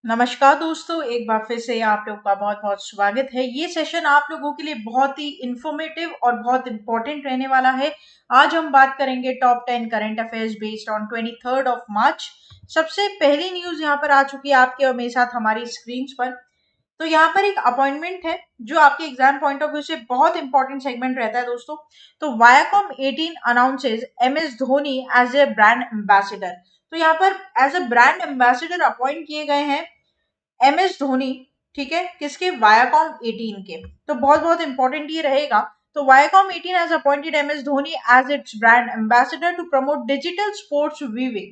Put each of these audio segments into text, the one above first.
नमस्कार दोस्तों, एक बार फिर से आप लोग का बहुत बहुत स्वागत है। ये सेशन आप लोगों के लिए बहुत ही इंफॉर्मेटिव और बहुत इंपॉर्टेंट रहने वाला है। आज हम बात करेंगे top 10 current affairs based on 23rd of March। सबसे पहली न्यूज यहाँ पर आ चुकी है आपके और मेरे साथ हमारी स्क्रीन पर। तो यहाँ पर एक अपॉइंटमेंट है जो आपके एग्जाम पॉइंट ऑफ व्यू से बहुत इंपॉर्टेंट सेगमेंट रहता है दोस्तों। तो Viacom 18 announces MS Dhoni as a brand ambassador. तो यहाँ पर as a brand ambassador appoint किए गए हैं MS धोनी। ठीक है, किसके? वायाकॉम 18 के। तो बहुत बहुत इंपॉर्टेंट ये रहेगा। तो Viacom 18 has appointed MS Dhoni as its brand ambassador to promote digital sports viewing.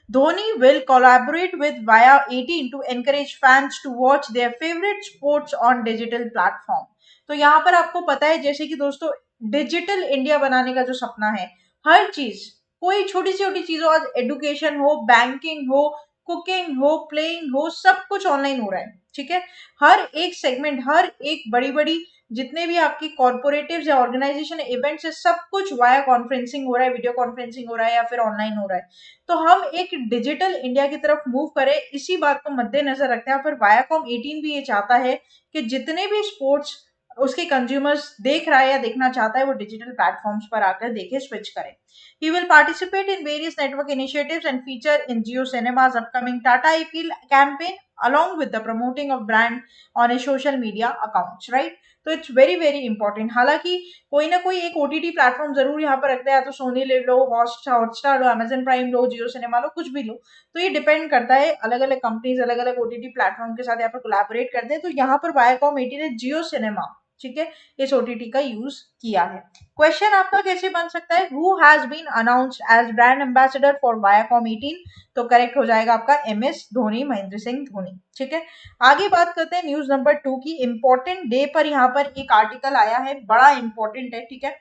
Dhoni will collaborate with Via 18 to encourage fans to watch their favorite sports on digital platform. तो यहाँ पर आपको पता है जैसे कि दोस्तों डिजिटल इंडिया बनाने का जो सपना है, हर चीज, कोई छोटी से छोटी चीज हो, आज एडुकेशन हो, बैंकिंग हो, कुकिंग हो, प्लेइंग हो, सब कुछ ऑनलाइन हो रहा है। ठीक है, हर एक सेगमेंट, हर एक बड़ी बड़ी जितने भी आपकी कॉर्पोरेटिव्स या ऑर्गेनाइजेशन इवेंट्स है, सब कुछ वाया कॉन्फ्रेंसिंग हो रहा है, वीडियो कॉन्फ्रेंसिंग हो रहा है या फिर ऑनलाइन हो रहा है। तो हम एक डिजिटल इंडिया की तरफ मूव करें, इसी बात को मद्देनजर रखते हैं। फिर वायाकॉम 18 भी ये चाहता है कि जितने भी स्पोर्ट्स उसके कंज्यूमर्स देख रहा है या देखना चाहता है, वो डिजिटल प्लेटफॉर्म्स पर आकर देखे, स्विच करें। He will participate in various network initiatives and feature in Jio Cinema's upcoming Tata IPL campaign, along with the promoting of brand on his social media accounts, right? तो it's very very important. हालांकि कोई ना कोई एक OTT platform जरूर यहाँ पर रखता है, या तो सोनी ले लो, हॉटस्टार लो, अमेजन प्राइम लो, जियो सिनेमा लो, कुछ भी लो। तो ये डिपेंड करता है, अलग अलग कंपनीज अलग अलग OTT प्लेटफॉर्म के साथ यहाँ पर कोलैबोरेट करते हैं। तो यहाँ पर वायाकॉम 18 ने जियो सिनेमा, ठीक है, इस OTT का यूज किया है। क्वेश्चन आपका कैसे बन सकता है? Who has been announced as brand ambassador for Viacom 18? तो करेक्ट हो जाएगा आपका MS धोनी, महेंद्र सिंह धोनी। ठीक है, आगे बात करते हैं न्यूज नंबर 2 की। इंपॉर्टेंट डे पर यहाँ पर एक आर्टिकल आया है, बड़ा इंपॉर्टेंट है। ठीक है,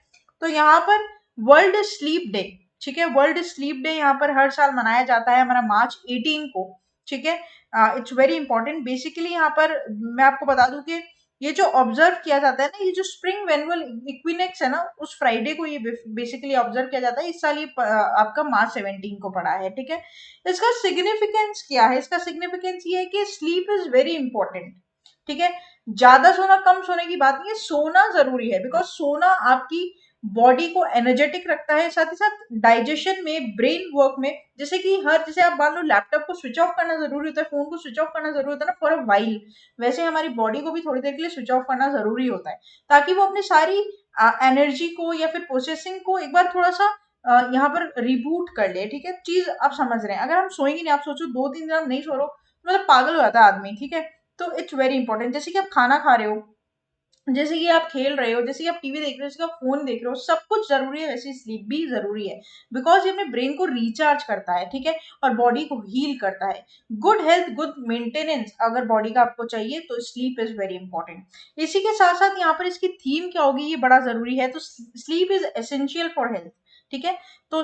तो यहाँ पर वर्ल्ड स्लीप डे, ठीक है, वर्ल्ड स्लीप डे यहाँ पर हर साल मनाया जाता है हमारा March 18 को। ठीक है, इट्स वेरी इंपॉर्टेंट। बेसिकली यहाँ पर मैं आपको बता दूं कि ये जो ऑब्जर्व किया जाता है ना, ये जो स्प्रिंग वेनुअल इक्विनेक्स है ना, उस फ्राइडे को ये बेसिकली ऑब्जर्व किया जाता है। इस साल ये आपका March 17 को पड़ा है। ठीक है, इसका सिग्निफिकेंस क्या है? इसका सिग्निफिकेंस ये है कि स्लीप इज वेरी इंपॉर्टेंट। ठीक है, ज्यादा सोना कम सोने की बात नहीं है, सोना जरूरी है। बिकॉज सोना आपकी बॉडी को एनर्जेटिक रखता है, साथ ही साथ डाइजेशन में, ब्रेन वर्क में। जैसे आप मान लो लैपटॉप को स्विच ऑफ करना जरूरी होता है, फोन को स्विच ऑफ करना जरूरी होता है ना फॉर अ वाइल, वैसे हमारी बॉडी को भी थोड़ी देर के लिए स्विच ऑफ करना जरूरी होता है, ताकि वो अपनी सारी एनर्जी को या फिर प्रोसेसिंग को एक बार थोड़ा सा यहाँ पर रिबूट कर ले। ठीक है, चीज आप समझ रहे हैं। अगर हम सोएंगे नहीं, आप सोचो 2-3 दिन आप नहीं सो रहे हो, मतलब पागल हो जाता है आदमी। ठीक है, तो इट्स वेरी इंपॉर्टेंट। जैसे कि आप खाना खा रहे हो, जैसे कि आप खेल रहे हो, जैसे कि आप टीवी देख रहे हो, जैसे कि आप फोन देख रहे हो, सब कुछ जरूरी है, वैसे स्लीप भी जरूरी है। बिकॉज ये अपने ब्रेन को रिचार्ज करता है। ठीक है, और बॉडी को हील करता है। गुड हेल्थ, गुड मेंटेनेंस अगर बॉडी का आपको चाहिए, तो स्लीप इज वेरी इंपॉर्टेंट। इसी के साथ साथ यहाँ पर इसकी थीम क्या होगी, ये बड़ा जरूरी है। तो sleep is essential for health. ठीक है, तो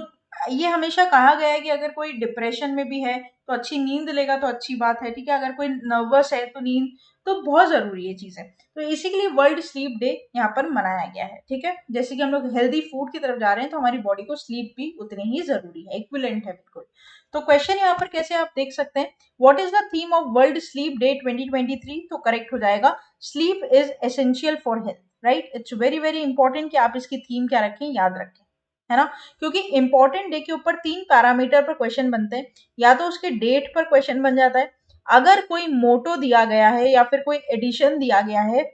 ये हमेशा कहा गया है कि अगर कोई डिप्रेशन में भी है तो अच्छी नींद लेगा तो अच्छी बात है। ठीक है, अगर कोई नर्वस है तो नींद तो बहुत जरूरी है चीज है। तो इसी के लिए वर्ल्ड स्लीप डे यहाँ पर मनाया गया है। ठीक है, जैसे कि हम लोग हेल्दी फूड की तरफ जा रहे हैं, तो हमारी बॉडी को स्लीप भी उतनी ही जरूरी है, इक्विवेलेंट है बिल्कुल। तो क्वेश्चन यहाँ पर कैसे आप देख सकते हैं, what is the theme of world sleep day 2023? तो करेक्ट हो जाएगा, sleep is essential for health. Right, it's very very important कि आप इसकी थीम क्या रखें, याद रखें, है ना। क्योंकि इंपॉर्टेंट डे के ऊपर 3 पैरामीटर पर क्वेश्चन बनते हैं। या तो उसके डेट पर क्वेश्चन बन जाता है, अगर कोई मोटो दिया गया है या फिर कोई एडिशन दिया गया है,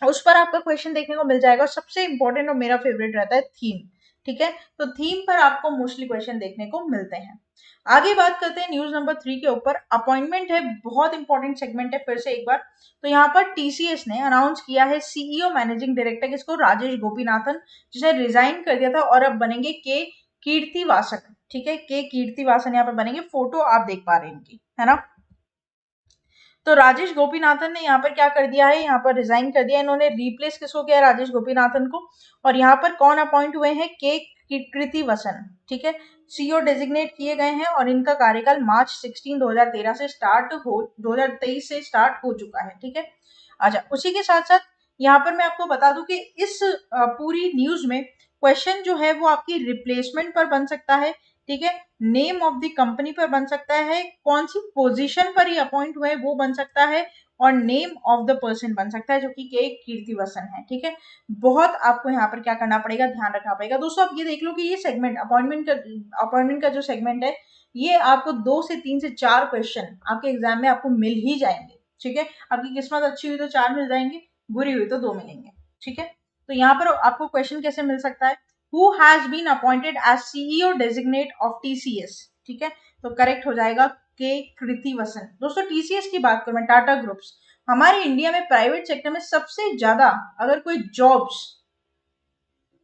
उस पर आपका क्वेश्चन देखने को मिल जाएगा। और सबसे इंपॉर्टेंट और मेरा फेवरेट रहता है थीम। ठीक है, तो थीम पर आपको मोस्टली क्वेश्चन देखने को मिलते हैं। आगे बात करते हैं न्यूज नंबर 3 के ऊपर। अपॉइंटमेंट है, बहुत इंपॉर्टेंट सेगमेंट है फिर से एक बार। तो यहाँ पर TCS ने अनाउंस किया है CEO मैनेजिंग डायरेक्टर किसको? राजेश गोपीनाथन, जिसने रिजाइन कर दिया था और अब बनेंगे के कीर्तिवासन। ठीक है, के कीर्तिवासन यहाँ पर बनेंगे, फोटो आप देख पा रहे हैं इनकी, है ना। तो राजेश गोपीनाथन ने यहाँ पर क्या कर दिया है, यहाँ पर रिजाइन कर दिया। इन्होंने रिप्लेस किसको किया है? राजेश गोपीनाथन को। और यहाँ पर कौन अपॉइंट हुए हैं? के कृतिवसन। ठीक है, CEO डेजिग्नेट किए गए हैं और इनका कार्यकाल March 16 2013 से स्टार्ट हो 2023 से स्टार्ट हो चुका है। ठीक है, अच्छा, उसी के साथ साथ यहाँ पर मैं आपको बता दूं कि इस पूरी न्यूज में क्वेश्चन जो है वो आपकी रिप्लेसमेंट पर बन सकता है, ठीक है, नेम ऑफ द कंपनी पर बन सकता है, कौन सी पोजीशन पर ये अपॉइंट हुए वो बन सकता है, और नेम ऑफ द पर्सन बन सकता है जो कि के कीर्तिवसन है। ठीक है, बहुत आपको यहाँ पर क्या करना पड़ेगा, ध्यान रखना पड़ेगा। दोस्तों आप ये देख लो कि ये सेगमेंट अपॉइंटमेंट का जो सेगमेंट है, ये आपको 2 से 3 से 4 क्वेश्चन आपके एग्जाम में आपको मिल ही जाएंगे। ठीक है, आपकी किस्मत अच्छी हुई तो 4 मिल जाएंगे, बुरी हुई तो 2 मिलेंगे। ठीक है, तो यहाँ पर आपको क्वेश्चन कैसे मिल सकता है, who has been appointed as CEO designate of TCS. ठीक है, तो करेक्ट हो जाएगा के कृतिवसन। दोस्तों टीसीएस की बात करूं मैं, टाटा ग्रुप्स, हमारे इंडिया में प्राइवेट सेक्टर में सबसे ज्यादा अगर कोई जॉब्स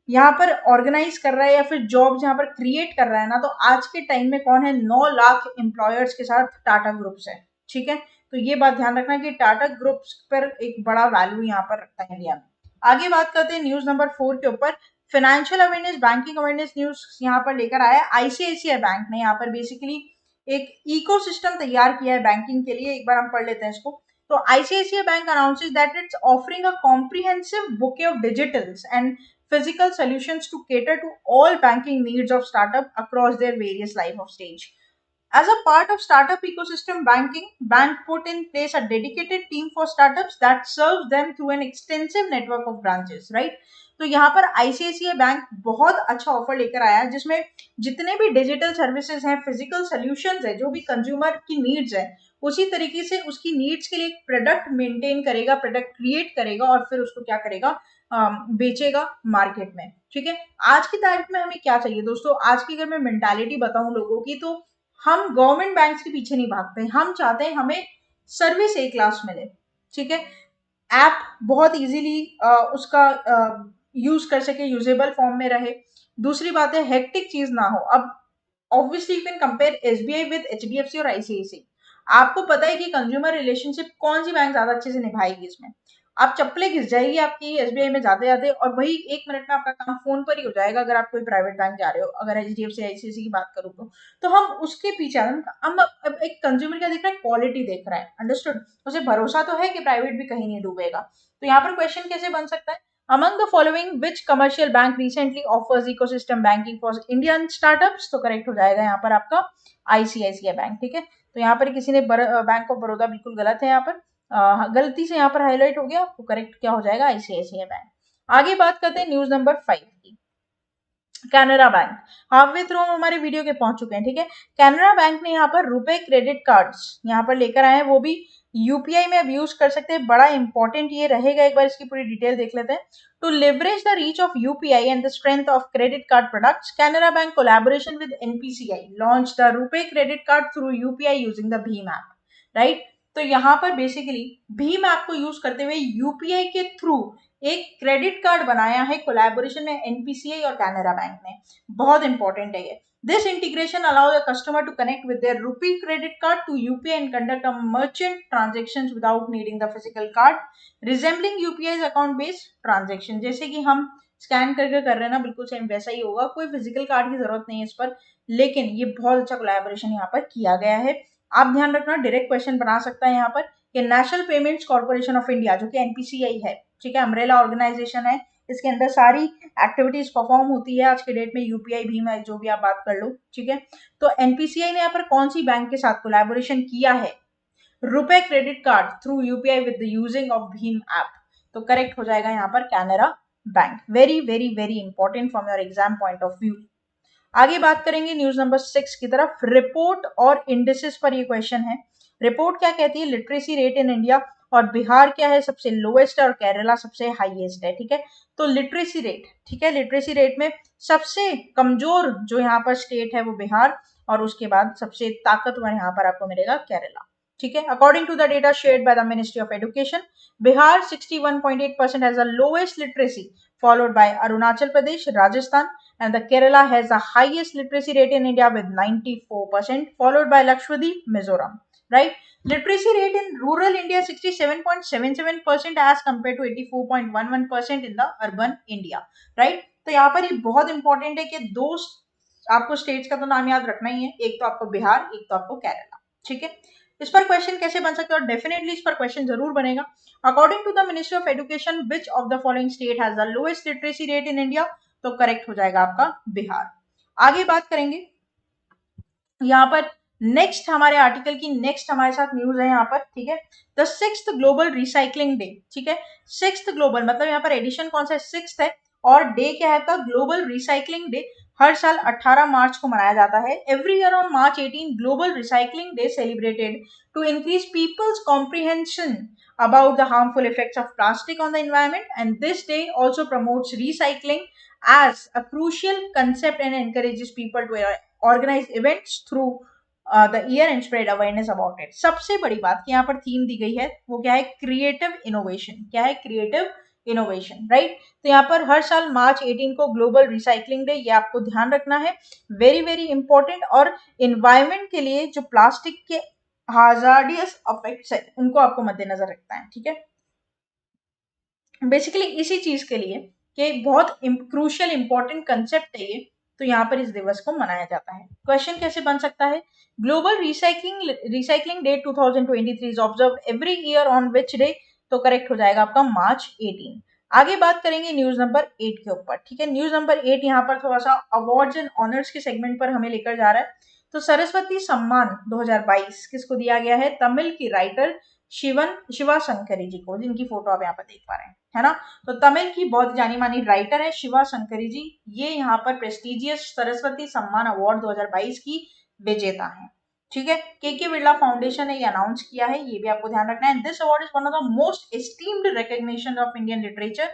यहाँ पर ऑर्गेनाइज कर रहा है या फिर जॉब्स यहाँ पर क्रिएट कर रहा है ना, तो आज के टाइम में कौन है, 9 लाख एम्प्लॉयर्स के साथ टाटा ग्रुप्स है। ठीक है, तो ये बात ध्यान रखना कि टाटा ग्रुप्स पर एक बड़ा वैल्यू यहाँ पर रखता है इंडिया में। आगे बात करते हैं न्यूज नंबर 4 के ऊपर, financial awareness banking awareness news यहाँ पर लेकर आया आईसीआईसीआई बैंक ने। यहाँ पर बेसिकली एक इकोसिस्टम तैयार किया है बैंकिंग के लिए, एक बार हम पढ़ लेते हैं इसको। तो ICICI bank announces that it's offering a comprehensive bouquet of digitals and physical solutions to cater to all banking needs of startup across their various life of stage. As a part of startup ecosystem banking, bank put in place a dedicated team for startups that serves them through an extensive network of branches, right? तो यहाँ पर ICICI bank बहुत अच्छा offer लेकर आया है जिसमें जितने भी डिजिटल सर्विसेज हैं, फिजिकल सॉल्यूशंस है, जो भी कंज्यूमर की नीड्स है, उसी तरीके से उसकी नीड्स के लिए एक प्रोडक्ट मेंटेन करेगा, प्रोडक्ट क्रिएट करेगा और फिर उसको क्या करेगा, बेचेगा मार्केट में। ठीक है, आज की तारीख में हमें क्या चाहिए दोस्तों, आज की अगर मैं मेंटालिटी बताऊं लोगों की, तो हम गवर्नमेंट बैंक्स के पीछे नहीं भागते, हम चाहते हैं हमें सर्विस ए क्लास मिले। ठीक है, ऐप बहुत इजीली उसका यूज कर सके, यूजेबल फॉर्म में रहे। दूसरी बात है हेक्टिक चीज ना हो। अब obviously you can compare SBI with HDFC और आईसीआईसी। आपको पता है कि कंज्यूमर रिलेशनशिप कौन सी बैंक ज्यादा अच्छे से निभाएगी इसमें। आप चप्पलें घिस जाएगी आपकी एसबीआई में जाते जाते, और वही 1 मिनट में आपका काम फोन पर ही हो जाएगा अगर आप कोई प्राइवेट बैंक जा रहे हो। अगर एचडीएफसी आईसीआईसी की बात करूँ तो हम उसके पीछे, हम अब एक कंज्यूमर क्या देख रहा है, क्वालिटी देख रहा है। अंडरस्टूड, उसे भरोसा तो है कि प्राइवेट भी कहीं नहीं डूबेगा। तो यहाँ पर क्वेश्चन कैसे बन सकता है, among the following which commercial bank recently offers ecosystem banking for Indian startups, तो करेक्ट हो जाएगा यहाँ पर आपका आईसीआईसीआई बैंक। ठीक है, तो यहाँ पर किसी ने बैंक ऑफ बड़ौदा बिल्कुल गलत है, यहाँ पर गलती से यहाँ पर हाईलाइट हो गया, तो करेक्ट क्या हो जाएगा, आईसीआईसीआई बैंक। आगे बात करते हैं न्यूज नंबर 5 की, कैनरा बैंक। हाफवे थ्रू हम हमारे वीडियो के पहुंच चुके हैं। ठीक है, कैनरा बैंक ने यहाँ पर रुपए क्रेडिट कार्ड्स यहाँ पर लेकर आए हैं, वो भी यूपीआई में अब यूज कर सकते हैं। बड़ा इंपॉर्टेंट ये रहेगा, एक बार इसकी पूरी डिटेल देख लेते हैं। To leverage the reach of UPI and the strength of credit card products, Canara bank collaboration with NPCI launch the RuPay credit card through UPI using the भीम ऐप, राइट। तो यहाँ पर बेसिकली भीम ऐप को यूज करते हुए यूपीआई के through एक क्रेडिट कार्ड बनाया है कोलैबोरेशन में एनपीसीआई और कैनरा बैंक ने। बहुत इंपॉर्टेंट है ये। This integration allows the customer to connect with their rupee credit card to UPI and conduct a merchant transactions without needing the physical card, resembling UPI's account-based transaction। जैसे कि हम scan करके कर रहे हैं ना, बिल्कुल सेम वैसा ही होगा, कोई फिजिकल कार्ड की जरूरत नहीं है इस पर। लेकिन ये बहुत अच्छा कोलैबोरेशन यहाँ पर किया गया है। आप ध्यान रखना, डायरेक्ट क्वेश्चन बना सकता है यहाँ पर कि national payments corporation of India, जो कि एनपीसीआई है, ठीक है, अम्ब्रेला ऑर्गेनाइजेशन है, इसके अंदर सारी एक्टिविटीज परफॉर्म होती है आज के डेट में, यूपीआई भीम है, जो भी आप बात कर लो। ठीक है, तो एनपीसीआई ने यहाँ पर कौन सी बैंक के साथ कोलैबोरेशन किया है, रुपए credit card through UPI with the using of Bhim app, तो करेक्ट हो जाएगा यहाँ पर Canara bank. Very very very important from your exam point of view. आगे बात करेंगे न्यूज नंबर 6 की तरफ, रिपोर्ट और इंडिसेस पर ये क्वेश्चन है। रिपोर्ट क्या कहती है, लिटरेसी रेट इन इंडिया, और बिहार क्या है, सबसे लोएस्ट है, और केरला सबसे हाईएस्ट है। ठीक है, तो लिटरेसी रेट, ठीक है, लिटरेसी रेट में सबसे कमजोर जो यहाँ पर स्टेट है वो बिहार, और उसके बाद सबसे ताकतवर यहाँ पर आपको मिलेगा केरला। ठीक है, according to the data shared by the ministry of education, Bihar 61.8% has the lowest literacy, followed by Arunachal Pradesh, Rajasthan, and the Kerala has the highest literacy rate in India with 94%, followed by Lakshadweep, Mizoram. Right? Literacy rate in rural India 67.77% as compared to 84.11% in the urban India. Right? तो यहाँ पर ये बहुत important है कि दो आपको states का तो नाम याद रखना ही है, एक तो आपको बिहार, एक तो आपको केरला। ठीक है, इस पर क्वेश्चन कैसे बन सकते हैं, और डेफिनेटली इस पर क्वेश्चन जरूर बनेगा। According to the ministry of education, which of the following state has the lowest literacy rate in India, तो करेक्ट हो जाएगा आपका बिहार। आगे बात करेंगे यहाँ पर नेक्स्ट हमारे आर्टिकल की नेक्स्ट हमारे साथ न्यूज है यहाँ पर, ठीक है। The 6th global recycling day, ठीक है। 6th ग्लोबल मतलब यहाँ पर एडिशन कौन सा है, 6th है, और डे क्या है आपका, ग्लोबल रिसाइकलिंग डे। हर साल 18 मार्च को मनाया जाता है। Every year on March 18 global recycling day celebrated to increase people's comprehension about the harmful effects of plastic on the environment, and this day also promotes recycling as a crucial concept and encourages people to organize events through the year and spread awareness about it। सबसे बड़ी बात कि यहाँ पर theme दी गई है वो क्या है, क्रिएटिव इनोवेशन। क्या है, क्रिएटिव इनोवेशन, राइट। तो यहाँ पर हर साल March 18 को ग्लोबल रिसाइकलिंग डे, ये आपको ध्यान रखना है, वेरी वेरी इंपॉर्टेंट। और इन्वायरमेंट के लिए जो प्लास्टिक के हाजार्डियस इफेक्ट्स है उनको आपको मद्देनजर रखना है, ठीक है। बेसिकली इसी चीज के लिए कि बहुत क्रूशियल इंपॉर्टेंट कंसेप्ट है ये, तो यहाँ पर इस दिवस को मनाया जाता है। क्वेश्चन कैसे बन सकता है, global recycling day 2023 is observed every year on which day, तो करेक्ट हो जाएगा आपका March 18। आगे बात करेंगे न्यूज नंबर 8 के ऊपर, ठीक है। न्यूज नंबर 8 यहाँ पर थोड़ा सा अवार्ड्स एंड ऑनर्स के सेगमेंट पर हमें लेकर जा रहा है। तो सरस्वती सम्मान 2022 किसको दिया गया है, तमिल की राइटर शिवा शंकरी जी को, जिनकी फोटो आप यहाँ पर देख पा रहे हैं, है ना। तो तमिल की बहुत जानी मानी राइटर है शिवा शंकरी जी, ये यहाँ पर प्रेस्टिजियस सरस्वती सम्मान अवार्ड 2022 की विजेता है, ठीक है। के बिरला फाउंडेशन ने ये अनाउंस किया है, ये भी आपको ध्यान रखना है। This award is one of the most esteemed recognition of Indian literature,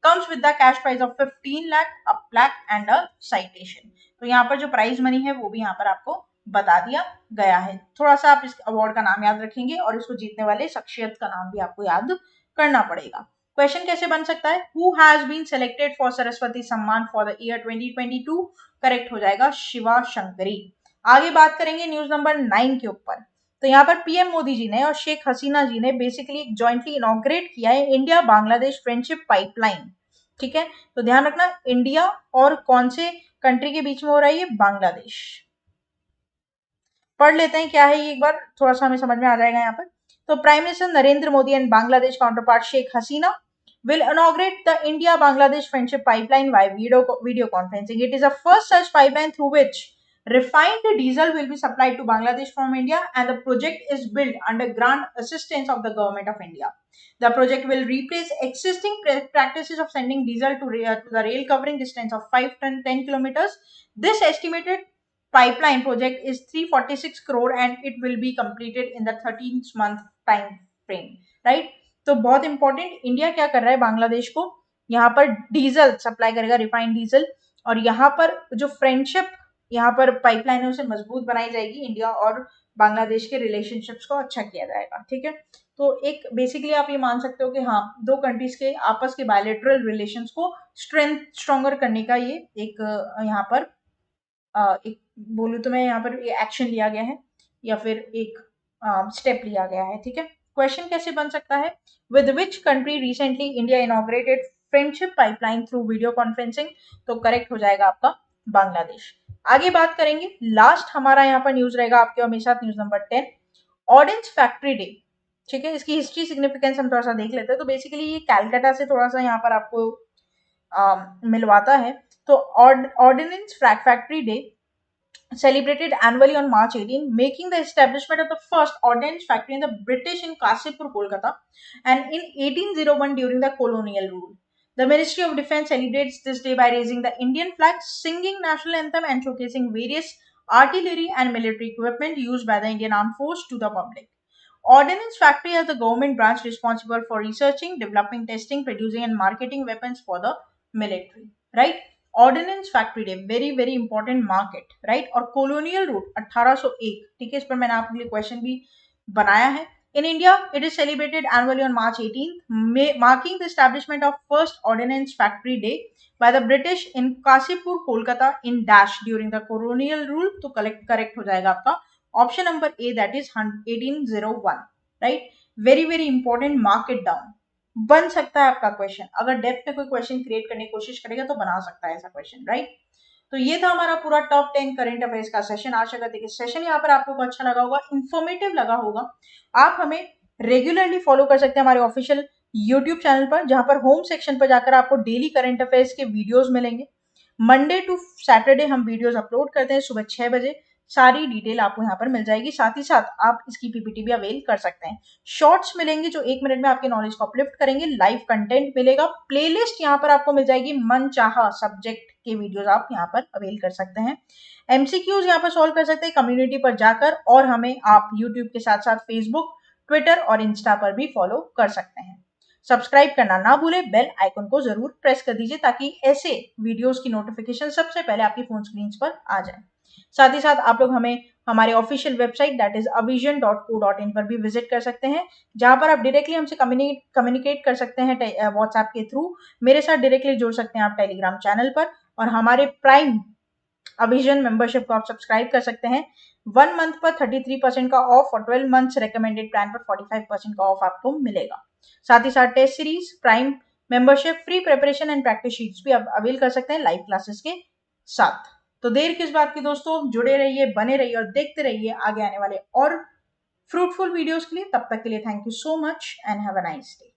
comes with the cash prize of 15 lakh, a plaque and a citation। तो यहाँ पर जो प्राइज मनी है वो भी यहाँ पर आपको बता दिया गया है। थोड़ा सा आप इस अवार्ड का नाम याद रखेंगे और इसको जीतने वाले शख्सियत का नाम भी आपको याद करना पड़ेगा। क्वेश्चन कैसे बन सकता है, who has been selected for Saraswati Samman for the year 2022, correct हो जाएगा शिवा शंकरी। आगे बात करेंगे न्यूज नंबर 9 के ऊपर। तो यहाँ पर पीएम मोदी जी ने और शेख हसीना जी ने बेसिकली जॉइंटली इनॉग्रेट किया है इंडिया बांग्लादेश फ्रेंडशिप पाइपलाइन, ठीक है। तो ध्यान रखना, इंडिया और कौन से कंट्री के बीच में हो रहा है, ये बांग्लादेश। पढ़ लेते हैं क्या है ये एक बार, थोड़ा सा हमें समझ में आ जाएगा यहाँ पर। तो prime minister Narendra Modi and Bangladesh counterpart Sheikh Hasina will inaugurate the India-Bangladesh friendship pipeline by video conferencing. It is the first such pipeline through which refined diesel will be supplied to Bangladesh from India, and the project is built under grant assistance of the government of India. The project will replace existing practices of sending diesel to the rail covering distance of 5 to 10 kilometers. This estimated pipeline project is 346 crore and it will be completed in the 13th month time frame, right? तो बहुत important, India क्या कर रहा है, बांग्लादेश को यहाँ पर diesel supply करेगा, रिफाइंड डीजल, और यहाँ पर जो फ्रेंडशिप यहाँ पर पाइपलाइन है उसे मजबूत बनाई जाएगी, इंडिया और बांग्लादेश के रिलेशनशिप्स को अच्छा किया जाएगा, ठीक है। तो एक बेसिकली आप ये मान सकते हो कि हाँ, दो कंट्रीज के आपस के बायलैटरल रिलेशंस को स्ट्रॉन्गर करने का ये एक यहाँ पर एक बोलूँ तो मैं यहाँ पर एक्शन लिया गया है या फिर एक स्टेप लिया गया है, ठीक है। क्वेश्चन कैसे बन सकता है, with which country recently India inaugurated friendship pipeline through video conferencing, तो करेक्ट हो जाएगा आपका बांग्लादेश। आगे बात करेंगे, लास्ट हमारा यहाँ पर न्यूज रहेगा आपके हमेशा news number 10, orange factory day, ठीक है। इसकी हिस्ट्री सिग्निफिकेंस हम थोड़ा सा देख लेते हैं। तो बेसिकली ये कैलकाटा से थोड़ा सा यहाँ पर आपको मिलवाता है। तो ordinance factory day celebrated annually on March 18, making the establishment of the first ordnance factory in the British in Kasipur, Kolkata, and in 1801 during the colonial rule. The Ministry of Defence celebrates this day by raising the Indian flag, singing national anthem, and showcasing various artillery and military equipment used by the Indian Armed Force to the public. Ordnance Factory is the government branch responsible for researching, developing, testing, producing, and marketing weapons for the military. Right? Ordinance factory day very very important market, right. और colonial root 1801, ठीक है, इस पर मैंने आपके लिए question भी बनाया है। In India it is celebrated annually on March 18, marking the establishment of first ordnance factory day by the British in Cossipore Kolkata in dash during the colonial rule, तो करेक्ट हो जाएगा आपका option number A, that is 1801, right. Very very important, mark it down. बन सकता है आपका question, अगर depth में कोई क्वेश्चन क्रिएट करने की कोशिश करेगा तो बना सकता है ऐसा क्वेश्चन, राइट। तो ये था हमारा पूरा टॉप 10 करंट अफेयर्स का सेशन। आशा करते हैं कि सेशन यहाँ पर आपको अच्छा लगा होगा, इंफॉर्मेटिव लगा होगा। आप हमें रेगुलरली फॉलो कर सकते हैं हमारे ऑफिशियल यूट्यूब चैनल पर, जहां पर होम सेक्शन पर जाकर आपको डेली करंट अफेयर्स के वीडियोज मिलेंगे। मंडे टू सैटरडे हम वीडियोज अपलोड करते हैं सुबह 6 बजे। सारी डिटेल आपको यहाँ पर मिल जाएगी। साथ ही साथ आप इसकी पीपीटी भी अवेल कर सकते हैं। शॉर्ट्स मिलेंगे जो 1 मिनट में आपके नॉलेज को अपलिफ्ट करेंगे। लाइव कंटेंट मिलेगा। प्लेलिस्ट यहाँ पर आपको मिल जाएगी। मनचाहा सब्जेक्ट के वीडियोस आप यहाँ पर अवेल कर सकते हैं। एमसीक्यूज यहाँ पर सॉल्व कर सकते हैं कम्युनिटी पर जाकर, और हमें आप यूट्यूब के साथ साथ फेसबुक, ट्विटर और इंस्टा पर भी फॉलो कर सकते हैं। सब्सक्राइब करना ना भूलें, बेल आइकन को जरूर प्रेस कर दीजिए ताकि ऐसे वीडियोस की नोटिफिकेशन सबसे पहले आपकी फोन स्क्रीन पर आ जाए। साथ ही साथ आप लोग हमें हमारे official website that is avision.co.in पर भी विजिट कर सकते हैं, जहां पर आप डायरेक्टली हमसे कम्युनिकेट कर सकते हैं व्हाट्सएप के थ्रू। मेरे साथ डायरेक्टली जुड़ सकते हैं आप टेलीग्राम चैनल पर, और हमारे प्राइम अविजन मेंबरशिप को आप सब्सक्राइब कर सकते हैं। 1 मंथ पर 33% का ऑफ और 12 मंथ्स रिकमेंडेड प्लान पर 45% का ऑफ आपको मिलेगा। साथ ही साथ test series, prime membership, free preparation and practice sheets भी आप अवेल कर सकते हैं लाइव क्लासेस के साथ। तो देर किस बात की दोस्तों, जुड़े रहिए, बने रहिए और देखते रहिए आगे आने वाले और फ्रूटफुल वीडियोस के लिए। तब तक के लिए thank you so much and have a nice day.